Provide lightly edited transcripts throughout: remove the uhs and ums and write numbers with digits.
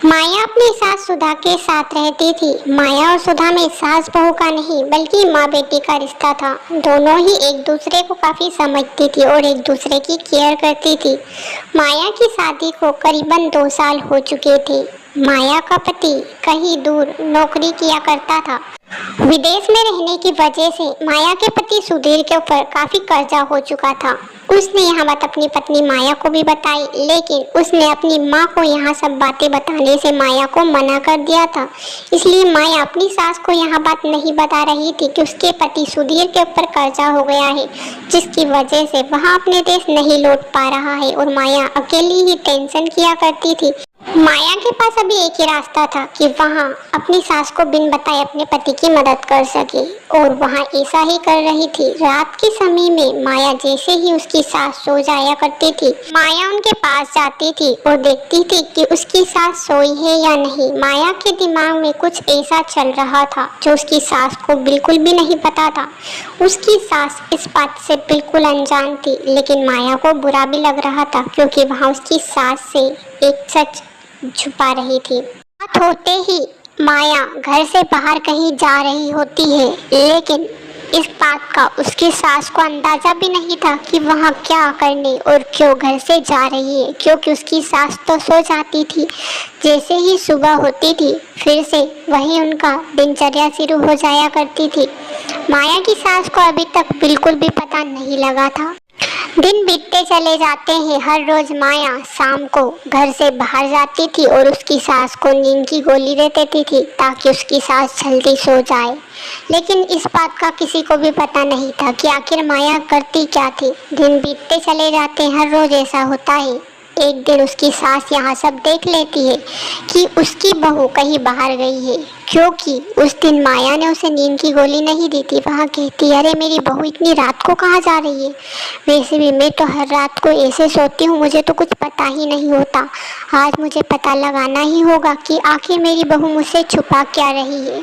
माया अपनी सास सुधा के साथ रहती थी। माया और सुधा में सास बहू का नहीं बल्कि माँ बेटी का रिश्ता था। दोनों ही एक दूसरे को काफी समझती थी और एक दूसरे की केयर करती थी। माया की शादी को करीबन 2 साल हो चुके थे। माया का पति कहीं दूर नौकरी किया करता था। विदेश में रहने की वजह से माया के पति सुधीर के ऊपर काफी कर्जा हो चुका था। उसने यह बात अपनी पत्नी माया को भी बताई, लेकिन उसने अपनी माँ को यहाँ सब बातें बताने से माया को मना कर दिया था। इसलिए माया अपनी सास को यह बात नहीं बता रही थी कि उसके पति सुधीर के ऊपर कर्जा हो गया है, जिसकी वजह से वह अपने देश नहीं लौट पा रहा है और माया अकेली ही टेंशन किया करती थी। माया के पास अभी एक ही रास्ता था कि वहाँ अपनी सास को बिन बताए अपने पति की मदद कर सके, और वहाँ ऐसा ही कर रही थी। रात के समय में माया जैसे ही उसकी सास सो जाया करती थी, माया उनके पास जाती थी और देखती थी कि उसकी सास सोई है या नहीं। माया के दिमाग में कुछ ऐसा चल रहा था जो उसकी सास को बिल्कुल भी नहीं पता था। उसकी सास इस बात से बिल्कुल अनजान थी, लेकिन माया को बुरा भी लग रहा था क्योंकि वहाँ उसकी सास से एक सच छुपा रही थी। रात होते ही माया घर से बाहर कहीं जा रही होती है, लेकिन इस बात का उसकी सास को अंदाजा भी नहीं था कि वहाँ क्या करने और क्यों घर से जा रही है, क्योंकि उसकी सास तो सो जाती थी। जैसे ही सुबह होती थी फिर से वही उनका दिनचर्या शुरू हो जाया करती थी। माया की सास को अभी तक बिल्कुल भी पता नहीं लगा था। दिन बीतते चले जाते हैं। हर रोज माया शाम को घर से बाहर जाती थी और उसकी सास को नींद की गोली दे देती थी ताकि उसकी सास जल्दी सो जाए। लेकिन इस बात का किसी को भी पता नहीं था कि आखिर माया करती क्या थी। दिन बीतते चले जाते हैं। हर रोज ऐसा होता है। एक दिन उसकी सास यहाँ सब देख लेती है कि उसकी बहू कहीं बाहर गई है, क्योंकि उस दिन माया ने उसे नींद की गोली नहीं दी थी। वहाँ कहती, अरे मेरी बहू इतनी रात को कहाँ जा रही है? वैसे भी मैं तो हर रात को ऐसे सोती हूँ, मुझे तो कुछ पता ही नहीं होता। आज मुझे पता लगाना ही होगा कि आखिर मेरी बहू मुझसे छुपा क्या रही है।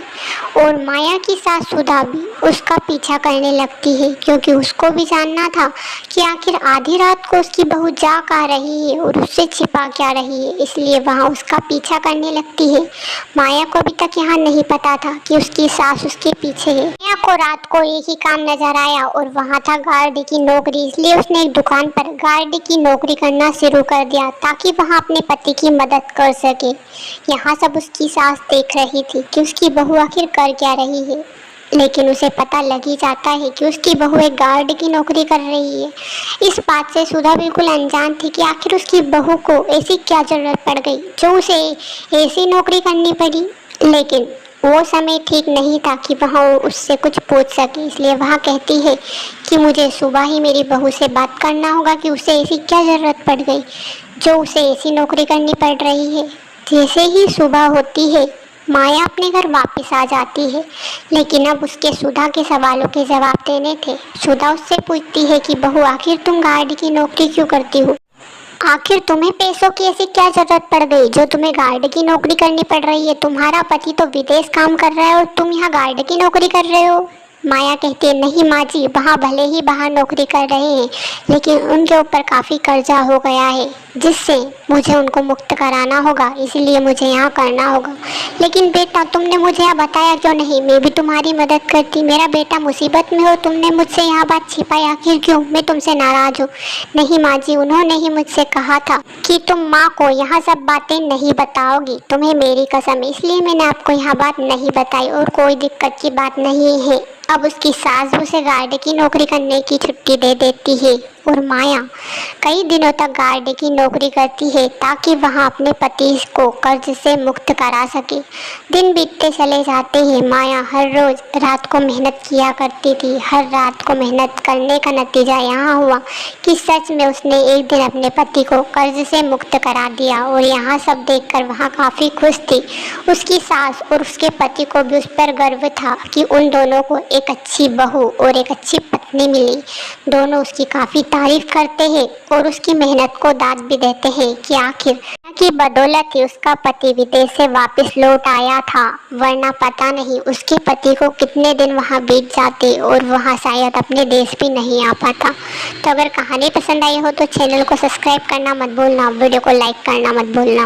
और माया की सास सुधा भी उसका पीछा करने लगती है, क्योंकि उसको भी जानना था कि आखिर आधी रात को उसकी बहू जा कहाँ रही है और उससे छिपा क्या रही है। इसलिए वहाँ उसका पीछा करने लगती है। माया को अभी तक यहाँ नहीं पता था कि उसकी सास उसके पीछे है। माया को रात को एक ही काम नजर आया और वहाँ था गार्ड की नौकरी। इसलिए उसने एक दुकान पर गार्ड की नौकरी करना शुरू कर दिया ताकि वहाँ अपने पति की मदद कर सके। यहाँ सब उसकी सास देख रही थी कि उसकी बहू आखिर कर क्या रही है, लेकिन उसे पता लग ही जाता है कि उसकी बहू एक गार्ड की नौकरी कर रही है। इस बात से सुधा बिल्कुल अनजान थी कि आखिर उसकी बहू को ऐसी क्या जरूरत पड़ गई जो उसे ऐसी नौकरी करनी पड़ी। लेकिन वो समय ठीक नहीं था कि वह उससे कुछ पूछ सके। इसलिए वह कहती है कि मुझे सुबह ही मेरी बहू से बात करना होगा कि उसे ऐसी क्या ज़रूरत पड़ गई जो उसे ऐसी नौकरी करनी पड़ रही है। जैसे ही सुबह होती है माया अपने घर वापस आ जाती है, लेकिन अब उसके सुधा के सवालों के जवाब देने थे। सुधा उससे पूछती है कि बहू आखिर तुम गार्ड की नौकरी क्यों करती हो? आखिर तुम्हें पैसों की ऐसी क्या जरूरत पड़ गई जो तुम्हें गार्ड की नौकरी करनी पड़ रही है? तुम्हारा पति तो विदेश काम कर रहा है और तुम यहाँ गार्ड की नौकरी कर रहे हो। माया कहती है, नहीं माँ जी, वहाँ भले ही बाहर नौकरी कर रहे हैं, लेकिन उनके ऊपर काफ़ी कर्जा हो गया है जिससे मुझे उनको मुक्त कराना होगा, इसीलिए मुझे यहाँ करना होगा। लेकिन बेटा तुमने मुझे यहाँ बताया क्यों नहीं? मैं भी तुम्हारी मदद करती। मेरा बेटा मुसीबत में हो, तुमने मुझसे यहाँ बात छिपाई आखिर क्यों? मैं तुमसे नाराज़ हूँ। नहीं माँ जी, उन्होंने ही मुझसे कहा था कि तुम माँ को यहाँ सब बातें नहीं बताओगी, तुम्हें मेरी कसम, इसलिए मैंने आपको यहाँ बात नहीं बताई और कोई दिक्कत की बात नहीं है। अब उसकी सास उसे गार्ड की नौकरी करने की छुट्टी दे देती है और माया कई दिनों तक गार्ड की नौकरी करती है ताकि वहाँ अपने पति को कर्ज से मुक्त करा सके। दिन बीतते चले जाते हैं। माया हर रोज रात को मेहनत किया करती थी। हर रात को मेहनत करने का नतीजा यहाँ हुआ कि सच में उसने एक दिन अपने पति को कर्ज से मुक्त करा दिया, और यहाँ सब देखकर वहाँ काफ़ी खुश थी। उसकी सास और उसके पति को भी उस पर गर्व था कि उन दोनों को एक अच्छी बहू और एक अच्छी पत्नी मिली। दोनों उसकी काफ़ी तारीफ करते हैं और उसकी मेहनत को दाद भी देते हैं कि आखिर की बदौलत ही उसका पति विदेश से वापस लौट आया था, वरना पता नहीं उसके पति को कितने दिन वहाँ बीत जाते और वहाँ शायद अपने देश भी नहीं आ पाता। तो अगर कहानी पसंद आई हो तो चैनल को सब्सक्राइब करना मत भूलना, वीडियो को लाइक करना मत भूलना।